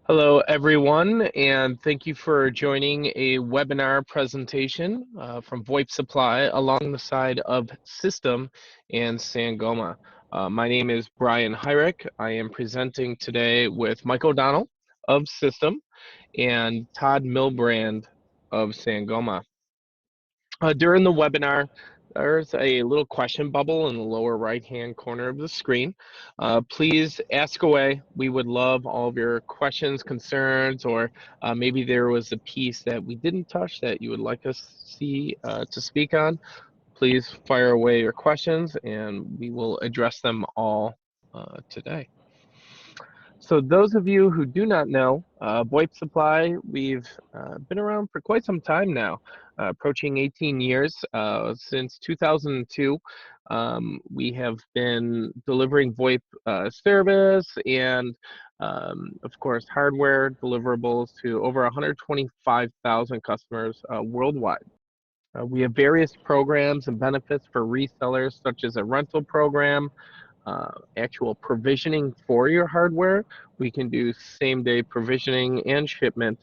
Hello, everyone, and thank you for joining a webinar presentation from VoIP Supply along the side of SYSTM and Sangoma. My name is Brian Hyrick. I am presenting today with Mike O'Donnell of SYSTM and Todd Milbrand of Sangoma. During the webinar, there's a little question bubble in the lower right-hand corner of the screen. Please ask away. We would love all of your questions, concerns, or maybe there was a piece that we didn't touch that you would like us to speak on. Please fire away your questions, and we will address them all today. So those of you who do not know, VoIP Supply, we've been around for quite some time now, approaching 18 years. Since 2002, we have been delivering VoIP service and, of course, hardware deliverables to over 125,000 customers worldwide. We have various programs and benefits for resellers, such as a rental program, actual provisioning for your hardware. We can do same-day provisioning and shipment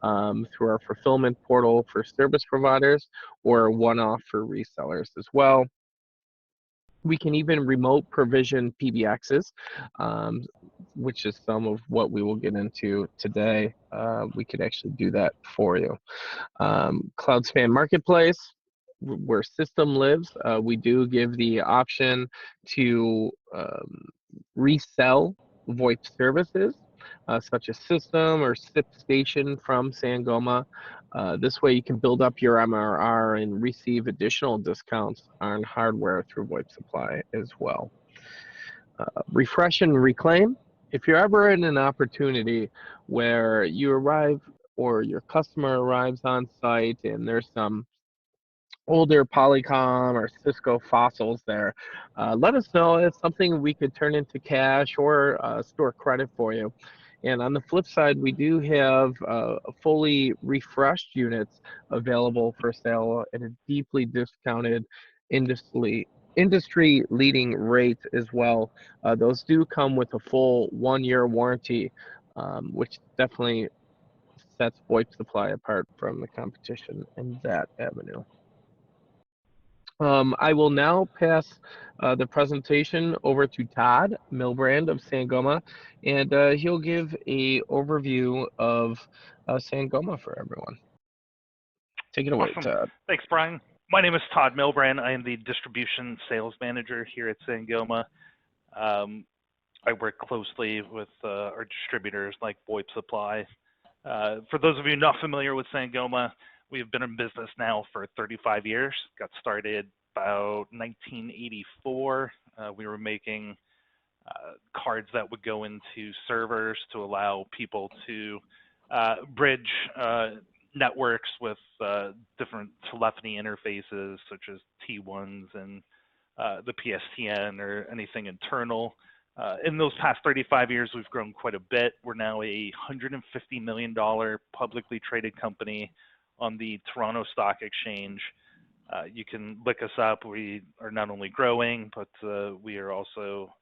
through our fulfillment portal for service providers, or one-off for resellers as well. We can even remote provision PBXs, which is some of what we will get into today. We could actually do that for you. CloudSpan Marketplace, where SYSTM lives, we do give the option to resell VoIP services, such as SYSTM or SIP-Station from Sangoma. This way you can build up your MRR and receive additional discounts on hardware through VoIP Supply as well. Refresh and reclaim. If you're ever in an opportunity where you arrive or your customer arrives on site and there's some older Polycom or Cisco fossils there, let us know. It's something we could turn into cash or store credit for you. And on the flip side, we do have fully refreshed units available for sale at a deeply discounted industry-leading rate as well. Those do come with a full 1-year warranty, which definitely sets VoIP Supply apart from the competition in that avenue. I will now pass the presentation over to Todd Milbrand of Sangoma, and he'll give an overview of Sangoma for everyone. Take it away, Awesome. Todd. Thanks, Brian. My name is Todd Milbrand. I am the Distribution Sales Manager here at Sangoma. I work closely with our distributors like VoIP Supply. For those of you not familiar with Sangoma, we've been in business now for 35 years. Got started about 1984. We were making cards that would go into servers to allow people to bridge networks with different telephony interfaces, such as T1s and the PSTN or anything internal. In those past 35 years, we've grown quite a bit. We're now a $150 million publicly traded company on the Toronto Stock Exchange. You can look us up. We are not only growing, but we are also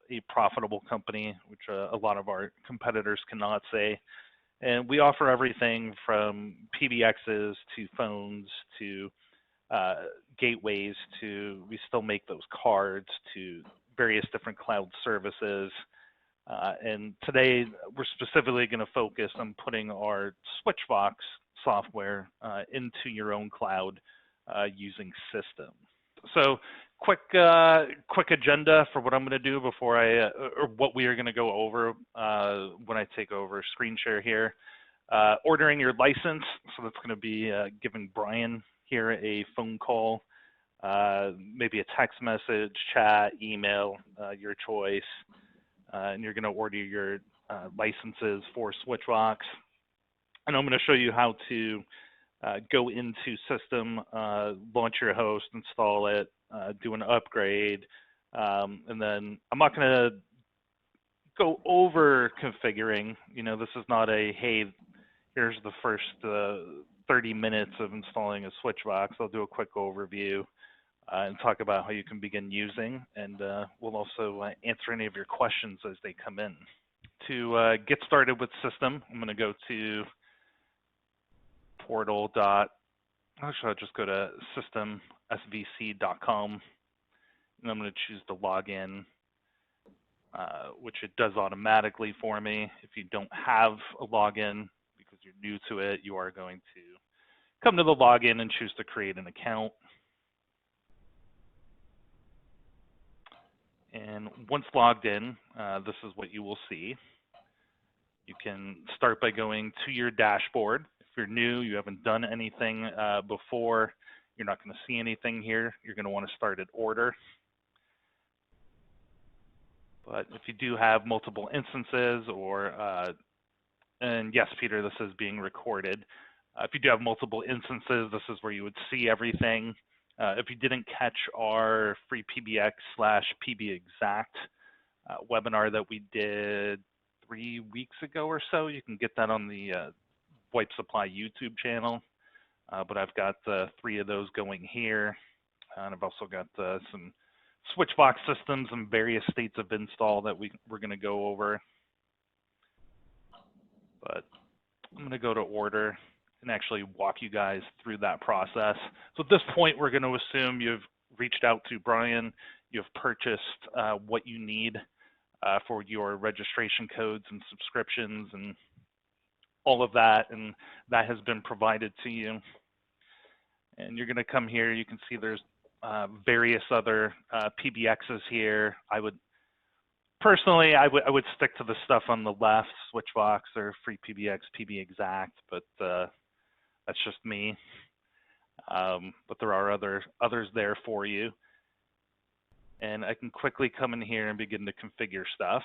a profitable company, which a lot of our competitors cannot say. And we offer everything from PBXs to phones to gateways to, we still make those cards, to various different cloud services. And today we're specifically going to focus on putting our Switchvox software into your own cloud using SYSTM. So quick agenda for what I'm going to do before or what we are going to go over when I take over screen share here. Ordering your license, so that's going to be giving Brian here a phone call, maybe a text message, chat, email, your choice, and you're going to order your licenses for Switchvox. And I'm going to show you how to go into SYSTM, launch your host, install it, do an upgrade, and then I'm not going to go over configuring. You know, this is not a, hey, here's the first 30 minutes of installing a Switchvox. I'll do a quick overview and talk about how you can begin using, and we'll also answer any of your questions as they come in. To get started with system, I'm going to go to portal. Actually, I'll just go to systemsvc.com, and I'm going to choose the login, which it does automatically for me. If you don't have a login because you're new to it, you are going to come to the login and choose to create an account. And once logged in, this is what you will see. You can start by going to your dashboard. If you're new, you haven't done anything before, you're not going to see anything here. You're going to want to start at order. But if you do have multiple instances or, and yes, Peter, this is being recorded. If you do have multiple instances, this is where you would see everything. If you didn't catch our free PBX/PBXact webinar that we did 3 weeks ago or so, you can get that on the VoIP Supply YouTube channel. But I've got 3 of those going here. And I've also got some Switchvox systems in various states of install that we're going to go over. But I'm going to go to order and actually walk you guys through that process. So at this point, we're going to assume you've reached out to Brian, you've purchased what you need for your registration codes and subscriptions and all of that, and that has been provided to you. And you're going to come here, you can see there's various other PBXs here. I would personally, I would stick to the stuff on the left, Switchvox or free PBX, PBXact, but that's just me. But there are others there for you. And I can quickly come in here and begin to configure stuff.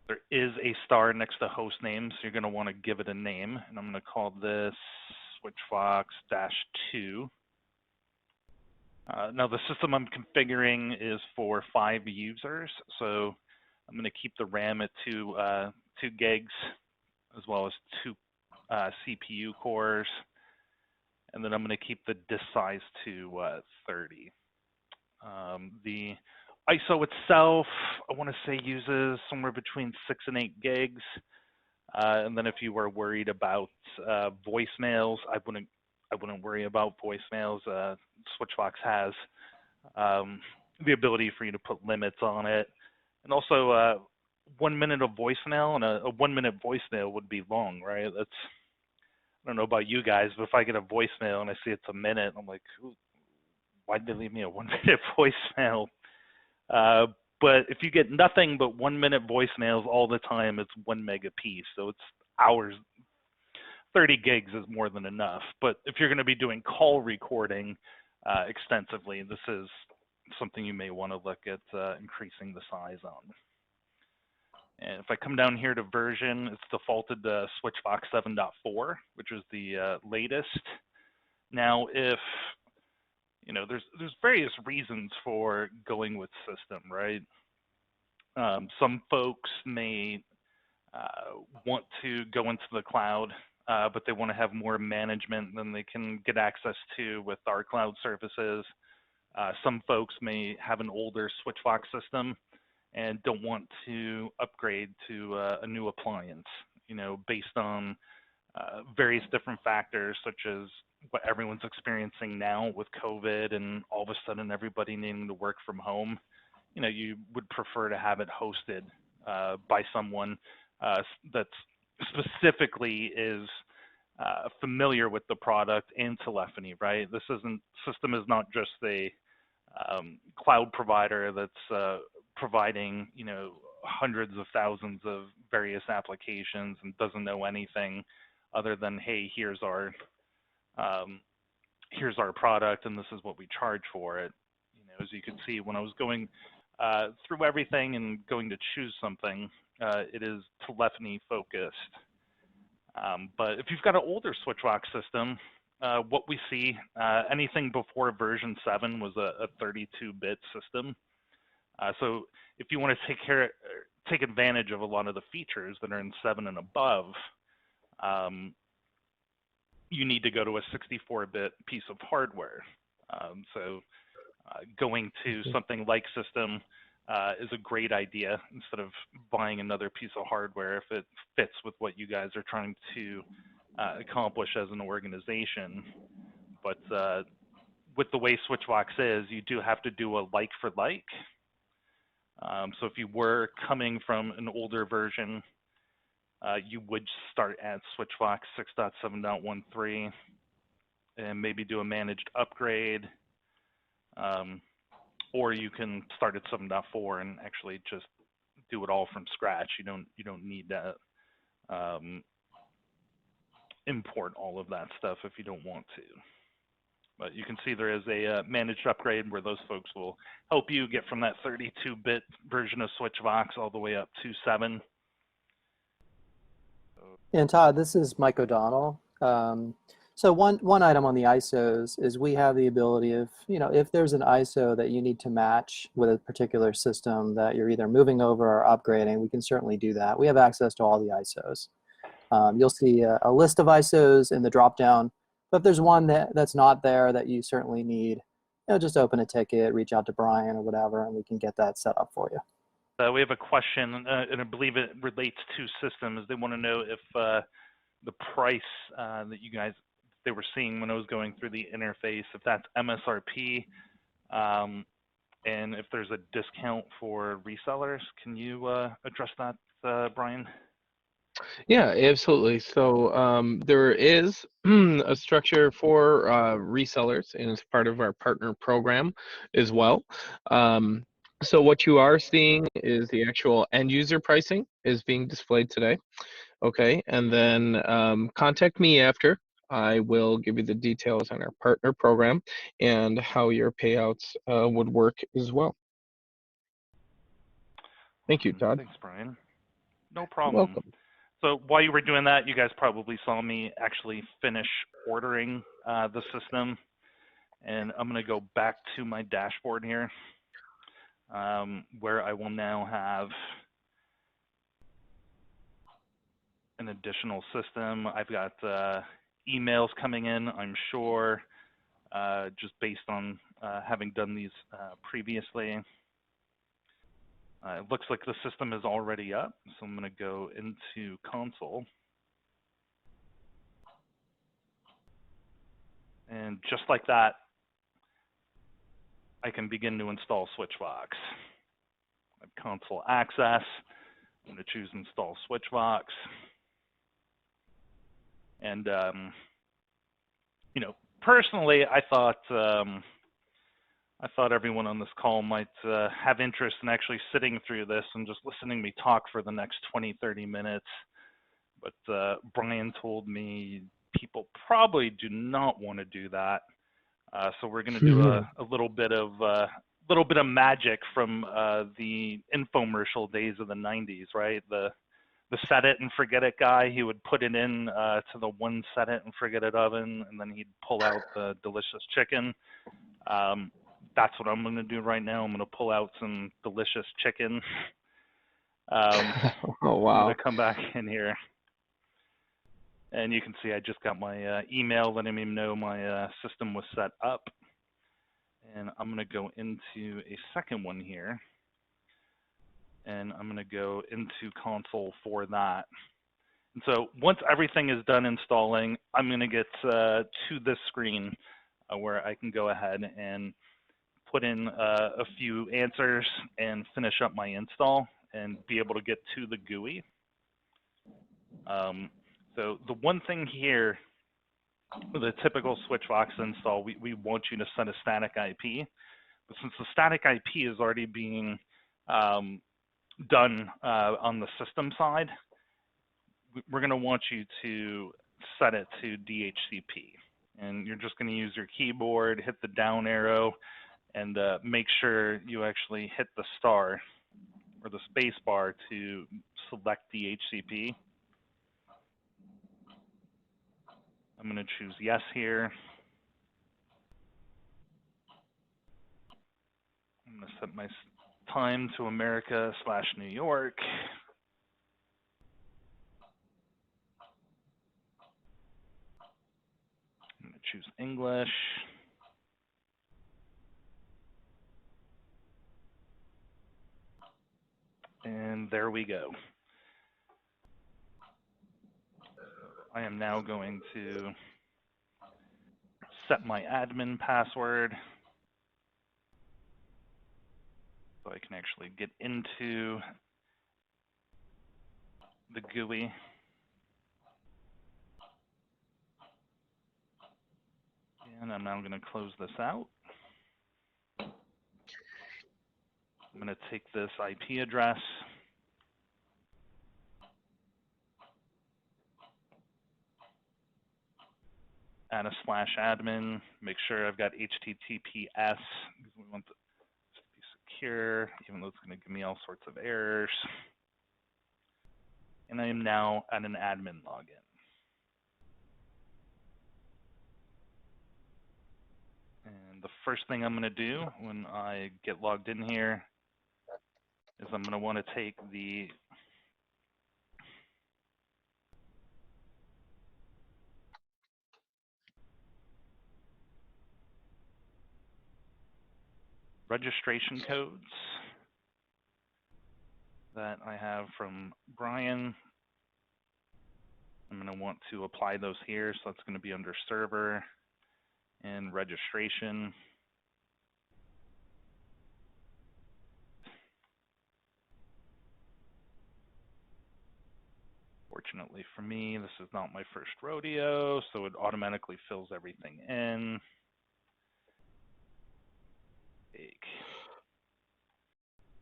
There is a star next to host name, so you're going to want to give it a name. And I'm going to call this Switchvox-2. Now the system I'm configuring is for 5 users, so I'm going to keep the RAM at 2 gigs, as well as 2 CPU cores, and then I'm going to keep the disk size to 30. The ISO itself, I want to say, uses somewhere between 6 and 8 gigs. And then if you were worried about voicemails, I wouldn't worry about voicemails. Switchvox has the ability for you to put limits on it, and also 1 minute of voicemail, and a 1 minute voicemail would be long, right? That's, I don't know about you guys, but if I get a voicemail and I see it's a minute, I'm like, why'd they leave me a 1 minute voicemail? But if you get nothing but 1 minute voicemails all the time, it's 1 meg a piece, so it's hours. 30 gigs is more than enough. But if you're going to be doing call recording extensively, this is something you may want to look at increasing the size on. And if I come down here to version, it's defaulted to Switchvox 7.4, which is the latest. Now, if you know, there's various reasons for going with system, right? Some folks may want to go into the cloud, but they want to have more management than they can get access to with our cloud services. Some folks may have an older Switchvox system and don't want to upgrade to a new appliance, you know, based on various different factors, such as what everyone's experiencing now with COVID and all of a sudden everybody needing to work from home. You know, you would prefer to have it hosted by someone that specifically is familiar with the product and telephony, right? This system is not just a cloud provider that's providing, you know, hundreds of thousands of various applications and doesn't know anything other than, hey, here's our product and this is what we charge for it. You know, as you can see, when I was going through everything and going to choose something, it is telephony focused. But if you've got an older Switchvox system, what we see, anything before version 7 was a 32-bit system. So if you want to take advantage of a lot of the features that are in 7 and above, you need to go to a 64-bit piece of hardware. So going to something like system, is a great idea instead of buying another piece of hardware if it fits with what you guys are trying to accomplish as an organization. But with the way Switchvox is, you do have to do a like for like. So if you were coming from an older version, you would start at Switchvox 6.7.13 and maybe do a managed upgrade. Or you can start at 7.4 and actually just do it all from scratch. You don't need to import all of that stuff if you don't want to. But you can see there is a managed upgrade where those folks will help you get from that 32-bit version of Switchvox all the way up to 7. And Todd, this is Mike O'Donnell. So one item on the ISOs is we have the ability of, if there's an ISO that you need to match with a particular system that you're either moving over or upgrading, we can certainly do that. We have access to all the ISOs. You'll see a list of ISOs in the dropdown. But if there's one that's not there that you certainly need, just open a ticket, reach out to Brian or whatever, and we can get that set up for you. We have a question, and I believe it relates to systems. They want to know if the price that you guys they were seeing when I was going through the interface, if that's MSRP, and if there's a discount for resellers. Can you address that, Brian? Yeah, absolutely. So there is a structure for resellers, and it's part of our partner program as well. So what you are seeing is the actual end user pricing is being displayed today. Okay, and then contact me after. I will give you the details on our partner program and how your payouts would work as well. Thank you, Todd. Thanks, Brian. No problem. You're welcome. So while you were doing that, you guys probably saw me actually finish ordering the system. And I'm going to go back to my dashboard here, where I will now have an additional system. I've got emails coming in, I'm sure, just based on having done these previously. It looks like the system is already up, so I'm going to go into console. And just like that, I can begin to install Switchvox. I have console access. I'm going to choose install Switchvox. And, personally, I thought everyone on this call might have interest in actually sitting through this and just listening to me talk for the next 20, 30 minutes. But Brian told me people probably do not want to do that. So we're going to do a little bit of magic from the infomercial days of the 90s, right? The set it and forget it guy. He would put it in to the one set it and forget it oven, and then he'd pull out the delicious chicken. That's what I'm going to do right now. I'm going to pull out some delicious chicken. Oh, wow. I'm going to come back in here. And you can see I just got my email letting me know my system was set up. And I'm going to go into a second one here. And I'm going to go into console for that. And so once everything is done installing, I'm going to get to this screen where I can go ahead and put in a few answers and finish up my install and be able to get to the GUI. So the one thing here with a typical Switchvox install, we want you to set a static IP. But since the static IP is already being done on the system side, we're going to want you to set it to DHCP. And you're just going to use your keyboard, hit the down arrow, and make sure you actually hit the star or the space bar to select DHCP. I'm going to choose yes here. I'm going to set my time to America/New York. I'm going to choose English. . And there we go. I am now going to set my admin password so I can actually get into the GUI. And I'm now going to close this out. I'm going to take this IP address, add a /admin, make sure I've got HTTPS, because we want this to be secure, even though it's going to give me all sorts of errors. And I am now at an admin login. And the first thing I'm going to do when I get logged in here is I'm going to want to take the registration codes that I have from Brian. I'm going to want to apply those here, so that's going to be under server and registration. Fortunately for me, this is not my first rodeo, so it automatically fills everything in. Take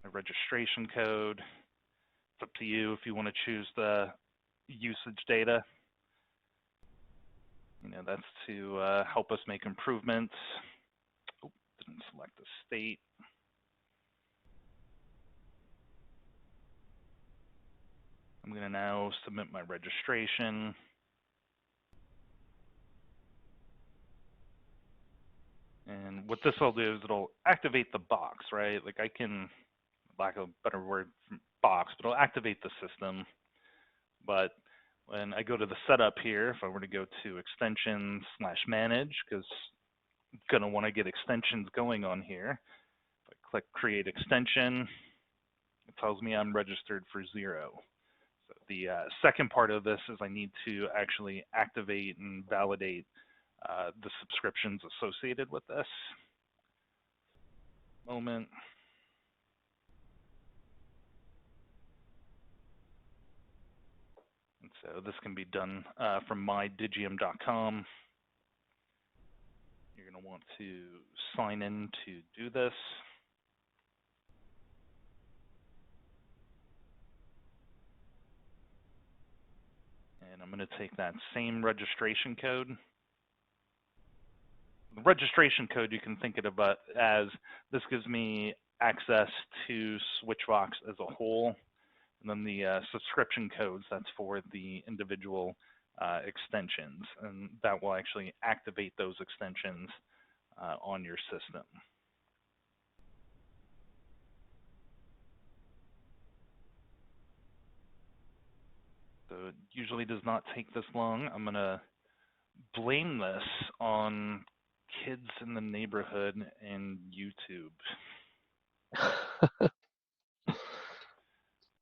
a registration code. It's up to you if you want to choose the usage data. You know, that's to help us make improvements. Oh, didn't select the state. I'm going to now submit my registration. And what this will do is it'll activate the box, right? Like I can, lack of a better word, box, but it'll activate the system. But when I go to the setup here, if I were to go to extensions /manage, because I'm going to want to get extensions going on here. If I click create extension, it tells me I'm registered for 0. So the second part of this is I need to actually activate and validate the subscriptions associated with this. Moment. And so this can be done from mydigium.com. You're going to want to sign in to do this. And I'm going to take that same registration code. The registration code, you can think of it as this gives me access to Switchvox as a whole. And then the subscription codes, that's for the individual extensions. And that will actually activate those extensions on your system. So it usually does not take this long. I'm going to blame this on kids in the neighborhood and YouTube.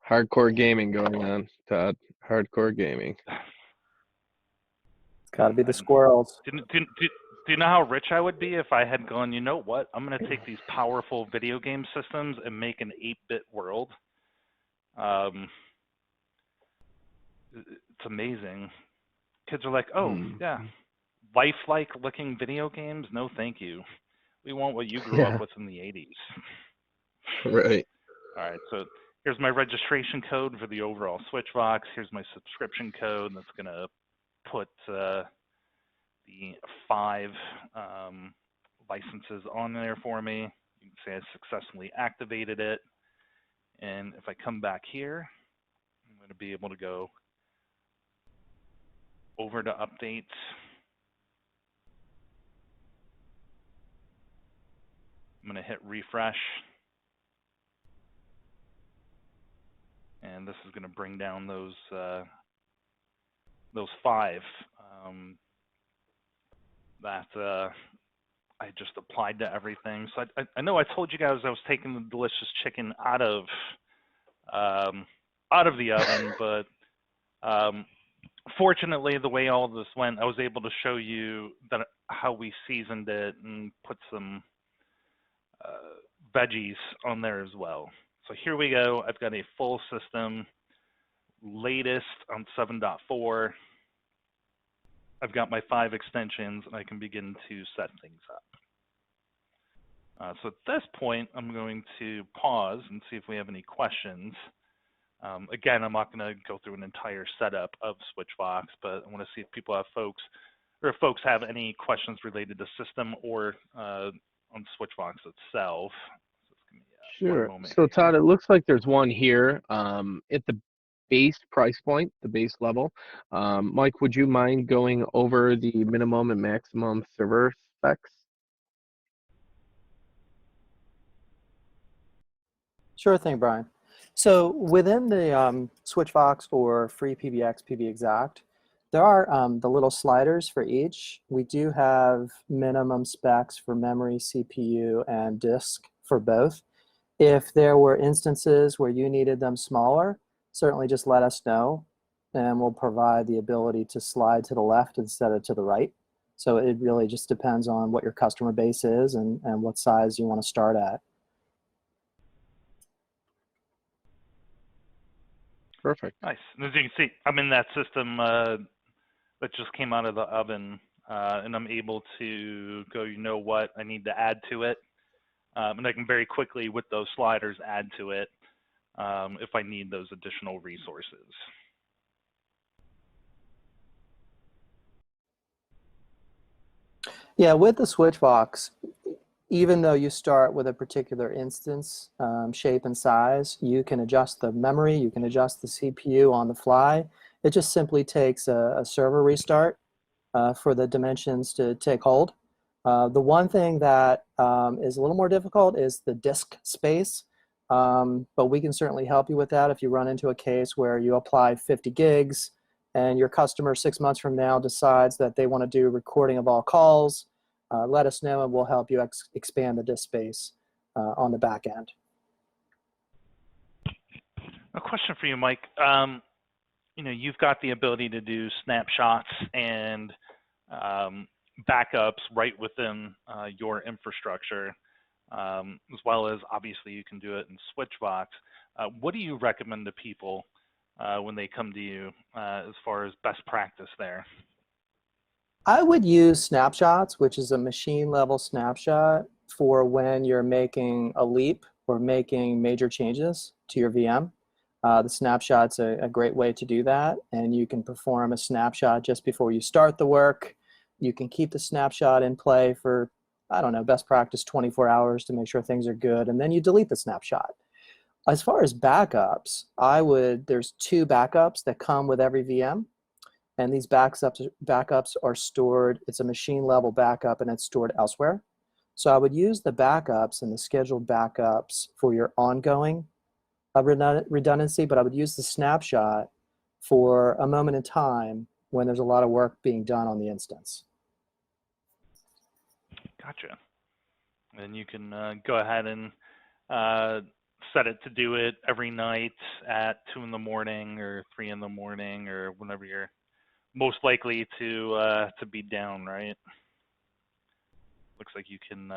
Hardcore gaming going on, Todd. Hardcore gaming. It's got to be the squirrels. Do you know how rich I would be if I had gone, you know what, I'm going to take these powerful video game systems and make an 8-bit world? It's amazing. Kids are like, oh, yeah, lifelike looking video games? No, thank you. We want what you grew up with in the 80s. Right. All right, so here's my registration code for the overall Switchvox. Here's my subscription code that's going to put the 5 licenses on there for me. You can say I successfully activated it. And if I come back here, I'm going to be able to go over to updates. I'm going to hit refresh. And this is going to bring down those 5 that I just applied to everything. So I know I told you guys I was taking the delicious chicken out of out of the oven, but fortunately, the way all of this went, I was able to show you that how we seasoned it and put some veggies on there as well. So here we go. I've got a full system, latest on 7.4. I've got my 5 extensions, and I can begin to set things up. So at this point, I'm going to pause and see if we have any questions. Again, I'm not going to go through an entire setup of Switchvox, but I want to see if people have if folks have any questions related to system or on Switchvox itself. So give me, Sure. 1 moment So here. Todd, it looks like there's one here at the base price point, the base level. Mike, would you mind going over the minimum and maximum server specs? Sure thing, Brian. So within the Switchvox or free PBX, PBXact, there are the little sliders for each. We do have minimum specs for memory, CPU, and disk for both. If there were instances where you needed them smaller, certainly just let us know, and we'll provide the ability to slide to the left instead of to the right. So it really just depends on what your customer base is and what size you want to start at. Perfect. Nice. And as you can see, I'm in that system that just came out of the oven, and I'm able to go, you know what, I need to add to it. And I can very quickly, with those sliders, add to it if I need those additional resources. Yeah, with the Switchvox, even though you start with a particular instance shape and size, you can adjust the memory, you can adjust the CPU on the fly. It just simply takes a server restart for the dimensions to take hold. The one thing that is a little more difficult is the disk space, but we can certainly help you with that if you run into a case where you apply 50 gigs and your customer 6 months from now decides that they want to do recording of all calls. Let us know and we'll help you expand the disk space on the back end. A question for you, Mike. You know, you've got the ability to do snapshots and backups right within your infrastructure, as well as obviously you can do it in Switchvox. What do you recommend to people when they come to you as far as best practice there? I would use Snapshots, which is a machine level snapshot for when you're making a leap or making major changes to your VM. The snapshot's a great way to do that, and you can perform a snapshot just before you start the work. You can keep the snapshot in play for, I don't know, best practice 24 hours to make sure things are good, and then you delete the snapshot. As far as backups, there's 2 backups that come with every VM. And these backups are stored, it's a machine level backup and it's stored elsewhere. So I would use the backups and the scheduled backups for your ongoing redundancy, but I would use the snapshot for a moment in time when there's a lot of work being done on the instance. Gotcha. And you can go ahead and set it to do it every night at 2 in the morning or 3 in the morning or whenever you're most likely to be down, right? Looks like you can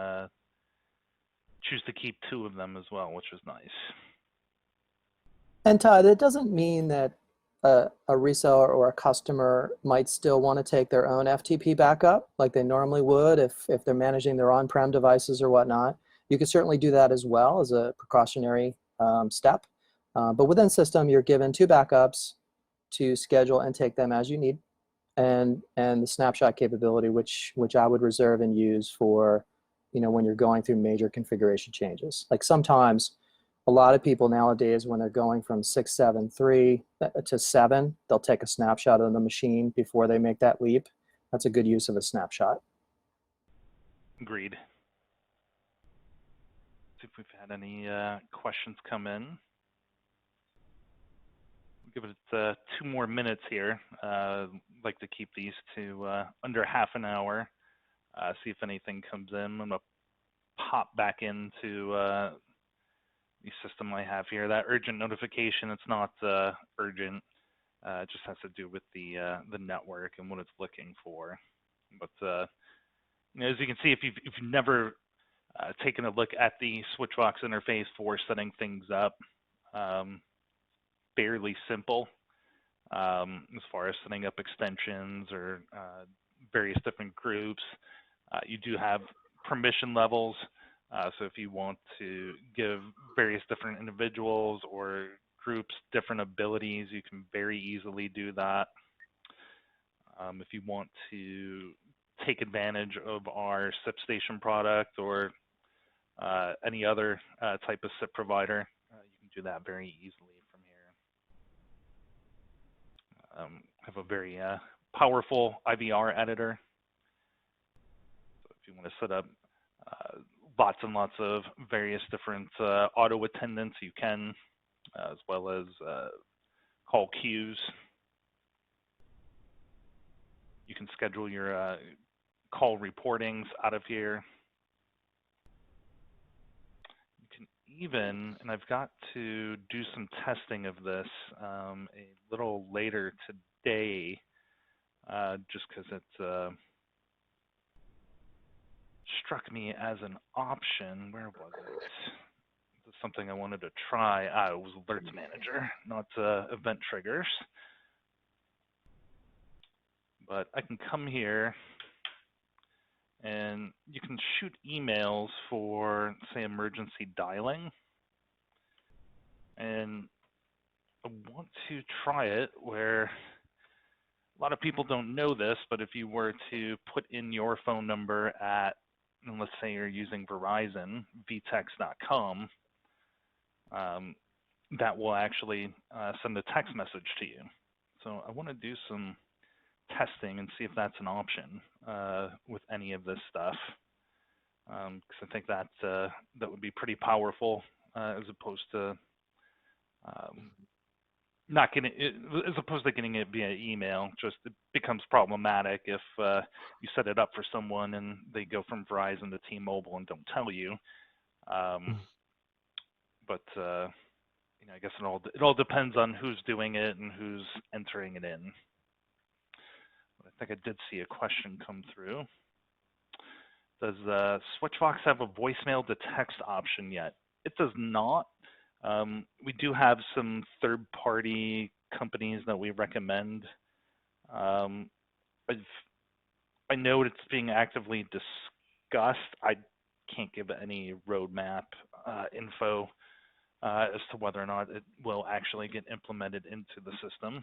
choose to keep 2 of them as well, which is nice. And Todd, it doesn't mean that a reseller or a customer might still want to take their own FTP backup like they normally would if they're managing their on-prem devices or whatnot. You can certainly do that as well as a precautionary step. But within system, you're given 2 backups to schedule and take them as you need. And the snapshot capability, which I would reserve and use for, you know, when you're going through major configuration changes. Like sometimes, a lot of people nowadays, when they're going from 6.7.3 to 7, they'll take a snapshot of the machine before they make that leap. That's a good use of a snapshot. Agreed. See if we've had any questions come in. Give it 2 more minutes here. I'd like to keep these to under half an hour. See if anything comes in. I'm going to pop back into system I have here. That urgent notification, it's not urgent. It just has to do with the network and what it's looking for. But you know, as you can see, if you've never taken a look at the Switchvox interface for setting things up, fairly simple as far as setting up extensions or various different groups. You do have permission levels. So if you want to give various different individuals or groups different abilities, you can very easily do that. If you want to take advantage of our SIP station product or any other type of SIP provider, you can do that very easily from here. Have a very powerful Ivr editor. So if you want to set up lots and lots of various different auto attendants, you can, as well as call queues. You can schedule your call reportings out of here. You can even, and I've got to do some testing of this a little later today, just because it struck me as an option. Where was it? This is something I wanted to try. It was Alerts Manager, not event triggers. But I can come here and you can shoot emails for, say, emergency dialing. And I want to try it where a lot of people don't know this, but if you were to put in your phone number at, and let's say you're using Verizon, vtext.com, that will actually send a text message to you. So I want to do some testing and see if that's an option with any of this stuff, because I think that that would be pretty powerful as opposed to not getting it, as opposed to getting it via email. Just it becomes problematic if you set it up for someone and they go from Verizon to T-Mobile and don't tell you. But you know, I guess it all depends on who's doing it and who's entering it in. I think I did see a question come through. Does Switchvox have a voicemail to text option yet? It does not. We do have some third-party companies that we recommend. I know it's being actively discussed. I can't give any roadmap info as to whether or not it will actually get implemented into the system.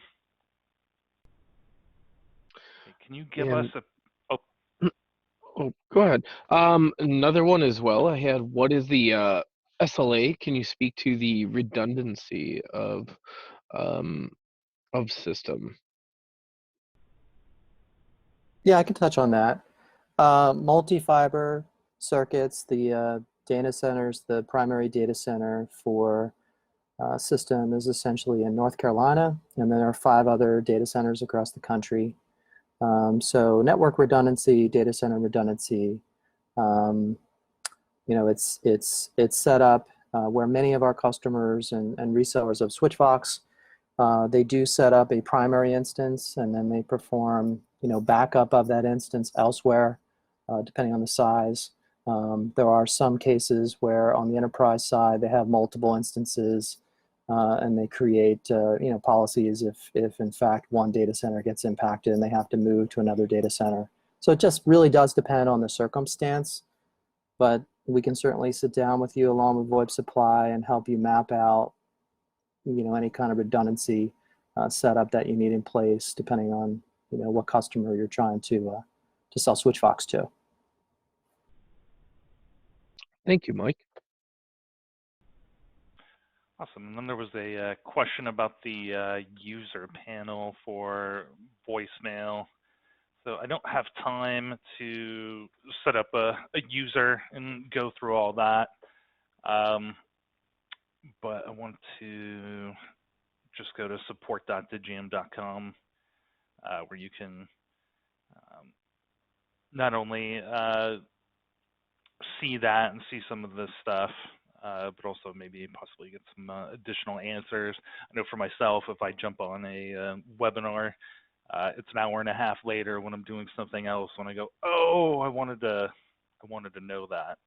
Can you give us a... Oh, go ahead. Another one as well. I had, what is the SLA? Can you speak to the redundancy of system? Yeah, I can touch on that. Multi-fiber circuits, the data centers, the primary data center for system is essentially in North Carolina, and there are 5 other data centers across the country. So network redundancy, data center redundancy, you know, it's set up where many of our customers and resellers of Switchvox, they do set up a primary instance, and then they perform, you know, backup of that instance elsewhere, depending on the size. There are some cases where on the enterprise side they have multiple instances, and they create you know, policies if in fact one data center gets impacted and they have to move to another data center. So it just really does depend on the circumstance, but we can certainly sit down with you along with VoIP supply and help you map out, you know, any kind of redundancy setup that you need in place, depending on, you know, what customer you're trying to sell Switchvox to. Thank you, Mike. Awesome. And then there was a question about the user panel for voicemail. So I don't have time to set up a user and go through all that. But I want to just go to support.digm.com where you can not only see that and see some of this stuff, but also maybe possibly get some additional answers. I know for myself, if I jump on a webinar, it's an hour and a half later when I'm doing something else, when I go, oh, I wanted to know that.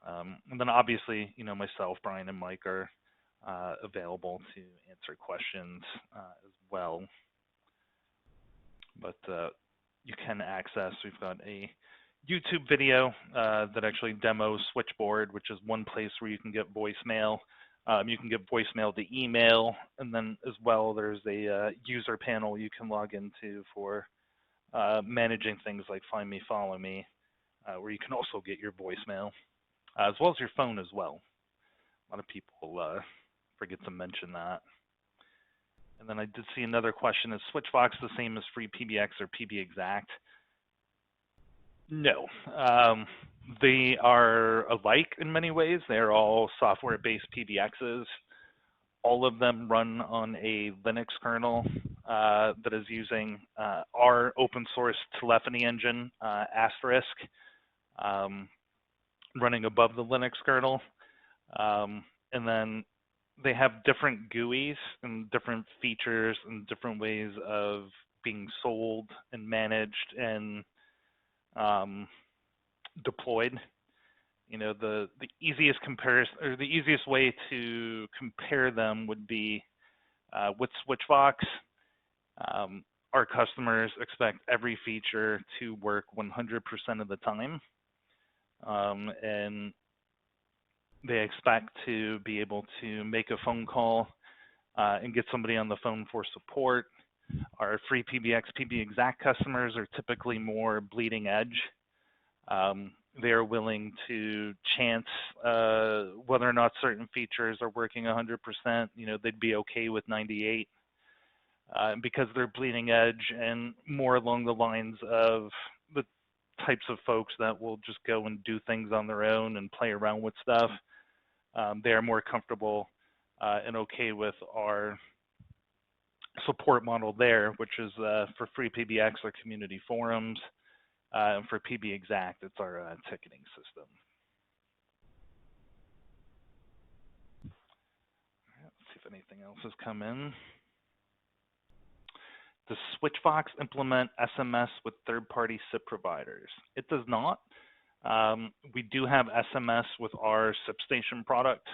And then obviously, myself, Brian, and Mike are available to answer questions as well. But you can access, we've got a YouTube video that actually demos Switchboard, which is one place where you can get voicemail. You can get voicemail to email, and then as well there's a user panel you can log into for managing things like Find Me, Follow Me, where you can also get your voicemail, as well as your phone as well. A lot of people forget to mention that. And then I did see another question, is Switchvox the same as free PBX or PBXact? No, they are alike in many ways. They're all software-based PBXs. All of them run on a Linux kernel that is using our open source telephony engine, Asterisk, running above the Linux kernel. And then they have different GUIs and different features and different ways of being sold and managed and deployed. The easiest comparison, or the easiest way to compare them would be with Switchvox. Our customers expect every feature to work 100% of the time, and they expect to be able to make a phone call and get somebody on the phone for support. Our free PBX, PBXact customers are typically more bleeding edge. They are willing to chance whether or not certain features are working 100%. They'd be okay with 98 because they're bleeding edge and more along the lines of the types of folks that will just go and do things on their own and play around with stuff. They are more comfortable and okay with our support model there, which is for free PBX or community forums, and for PBXact, it's our ticketing system. Let's see if anything else has come in. Does Switchvox implement SMS with third-party SIP providers? It does not. We do have SMS with our SipStation product.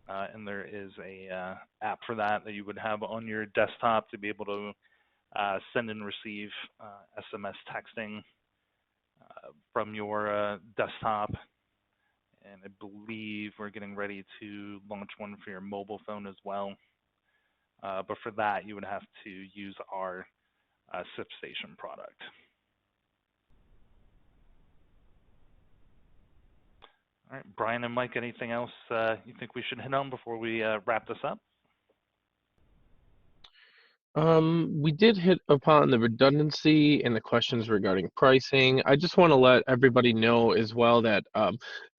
And there is a app for that you would have on your desktop to be able to send and receive SMS texting from your desktop. And I believe we're getting ready to launch one for your mobile phone as well. But for that, you would have to use our SipStation product. All right, Brian and Mike, anything else you think we should hit on before we wrap this up? We did hit upon the redundancy and the questions regarding pricing. I just want to let everybody know as well that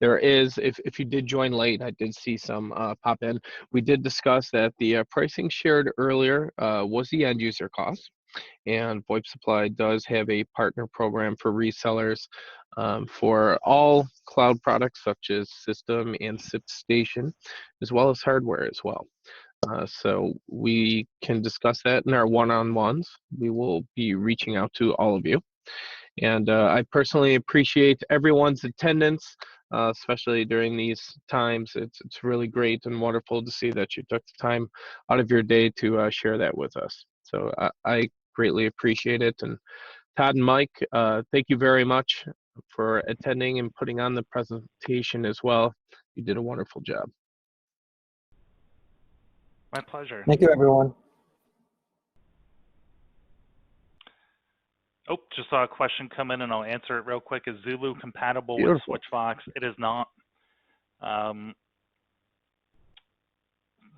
there is, if you did join late, I did see some pop in. We did discuss that the pricing shared earlier was the end user cost. And VoIP Supply does have a partner program for resellers for all cloud products such as System and SipStation, as well as hardware as well. So we can discuss that in our one-on-ones. We will be reaching out to all of you. And I personally appreciate everyone's attendance, especially during these times. It's really great and wonderful to see that you took the time out of your day to share that with us. So I greatly appreciate it. And Todd and Mike, thank you very much for attending and putting on the presentation as well. You did a wonderful job. My pleasure. Thank you, everyone. Oh, just saw a question come in and I'll answer it real quick. Is Zulu compatible Beautiful. with Switchvox? It is not.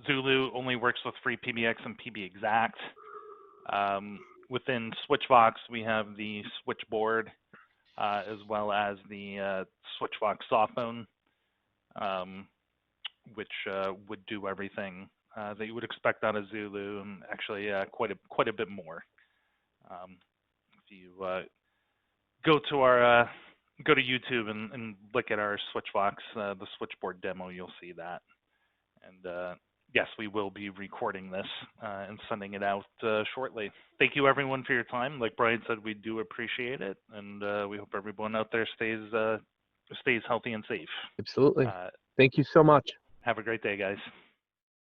Zulu only works with free PBX and PBXact. Within Switchvox, we have the switchboard as well as the Switchvox softphone, which would do everything that you would expect out of Zulu, and actually quite a bit more. If you go to our go to YouTube and look at our Switchvox, the switchboard demo, you'll see that. And yes, we will be recording this and sending it out shortly. Thank you everyone for your time. Like Brian said, we do appreciate it, and we hope everyone out there stays healthy and safe. Absolutely. Thank you so much. Have a great day, guys.